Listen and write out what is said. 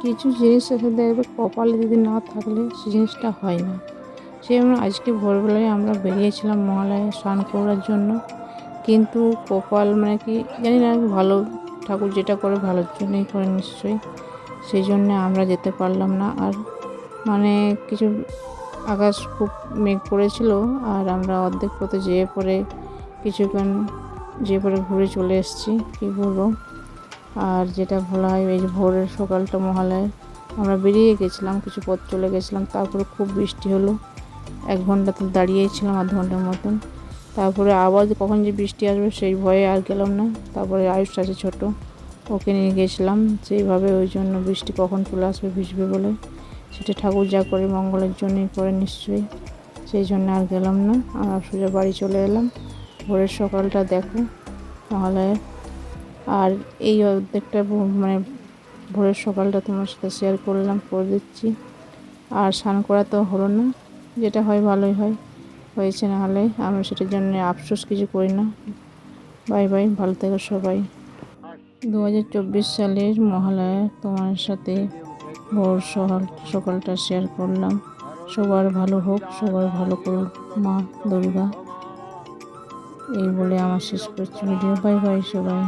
কিছু জিনিস এসে দেখবে কপালে যদি না থাকলে সে জিনিসটা হয় না। সেই জন্য আজকে ভোরবেলায় আমরা বেরিয়েছিলাম মহালয়ায় স্নান করার জন্য, কিন্তু কপাল মানে কি জানি না, ভালো ঠাকুর যেটা করে ভালোর জন্যই করে নিশ্চয়ই। সেই জন্য আমরা যেতে পারলাম না। আর মানে কিছু আকাশ খুব মেঘ করেছিল, আর আমরা অর্ধেক পথে যেয়ে পরে কিছুক্ষণ যেয়ে পরে ঘুরে চলে এসেছি, কী বলবো। আর যেটা বলা হয় এই যে ভোরের সকালটা মহালয়ার, আমরা বেরিয়ে গেছিলাম, কিছু পথ চলে গেছিলাম, তারপরে খুব বৃষ্টি হলো। 1 ঘন্টা তো দাঁড়িয়েই ছিলাম, আধ ঘন্টার মতন। তারপরে আবার যে কখন যে বৃষ্টি আসবে সেই ভয়ে আর গেলাম না। তারপরে আয়ুষ আছে ছোট, ওকে নিয়ে গেছিলাম সেইভাবে, ওই জন্য বৃষ্টি কখন চলে আসবে ভিজবে বলে। সেটা ঠাকুর যা করে মঙ্গলের জন্যই করে নিশ্চয়ই, সেই জন্য আর গেলাম না। আর সোজা বাড়ি চলে এলাম। ভোরের সকালটা দেখো মহালয়ার। আর এই অর্ধেকটা মানে ভোরের সকালটা তোমার সাথে শেয়ার করলাম, করে দিচ্ছি। আর স্নান করা তো হলো না, যেটা হয় ভালোই হয়, হয়েছে না হলে আমরা সেটার জন্য আফসোস কিছু করি না। বাই বাই, ভালো থেকো সবাই। 2024 সালের মহালয়া তোমার সাথে ভোর সকালটা শেয়ার করলাম। সবার ভালো হোক, সবার ভালো করুক মা দুর্গা, এই বলে আমার শেষ করছি ভিডিও। বাই বাই সবাই।